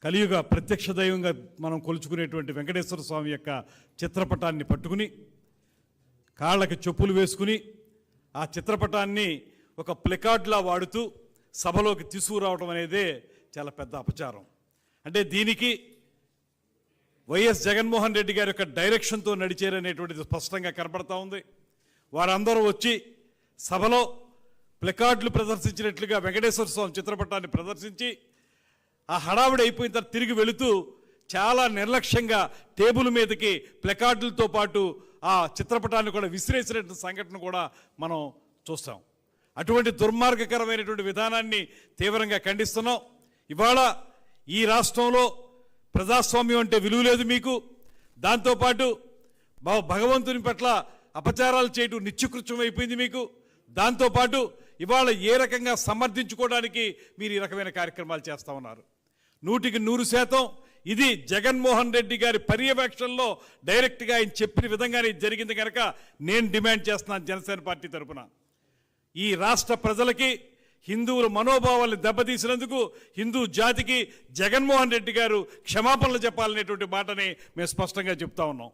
కలియుగ ప్రత్యక్ష దైవంగా మనం కొలుచుకునేటువంటి వెంకటేశ్వర స్వామి యొక్క చిత్రపటాన్ని పట్టుకుని కాళ్ళకి చెప్పులు వేసుకుని ఆ చిత్రపటాన్ని ఒక ప్లకార్డ్లా వాడుతూ సభలోకి తీసుకురావడం అనేదే చాలా పెద్ద అపచారం. అంటే దీనికి వైఎస్ జగన్మోహన్ రెడ్డి గారి యొక్క డైరెక్షన్తో నడిచేరనేటువంటిది స్పష్టంగా కనపడతా ఉంది. వారందరూ వచ్చి సభలో ప్లకార్డులు ప్రదర్శించినట్లుగా వెంకటేశ్వర స్వామి చిత్రపటాన్ని ప్రదర్శించి ఆ హడావిడి అయిపోయిన తర్వాత తిరిగి వెళుతూ చాలా నిర్లక్ష్యంగా టేబుల్ మీదకి ప్లకార్డులతో పాటు ఆ చిత్రపటాన్ని కూడా విసిరేసినటువంటి సంఘటన కూడా మనం చూస్తాం. అటువంటి దుర్మార్గకరమైనటువంటి విధానాన్ని తీవ్రంగా ఖండిస్తున్నాం. ఇవాళ ఈ రాష్ట్రంలో ప్రజాస్వామ్యం అంటే విలువ లేదు మీకు. దాంతోపాటు భగవంతుని పట్ల అపచారాలు చేయటం నిత్యకృత్యం అయిపోయింది మీకు. దాంతోపాటు ఇవాళ ఏ రకంగా సమర్థించుకోవడానికి మీరు ఈ రకమైన కార్యక్రమాలు చేస్తూ ఉన్నారు. 100% ఇది జగన్మోహన్ రెడ్డి గారి పర్యవేక్షణలో డైరెక్ట్గా ఆయన చెప్పిన విధంగానే జరిగింది కనుక నేను డిమాండ్ చేస్తున్నాను జనసేన పార్టీ తరఫున. ఈ రాష్ట్ర ప్రజలకి హిందువుల మనోభావాలను దెబ్బతీసినందుకు హిందూ జాతికి జగన్మోహన్ రెడ్డి గారు క్షమాపణలు చెప్పాలనేటువంటి మాటని మేము స్పష్టంగా చెప్తా ఉన్నాం.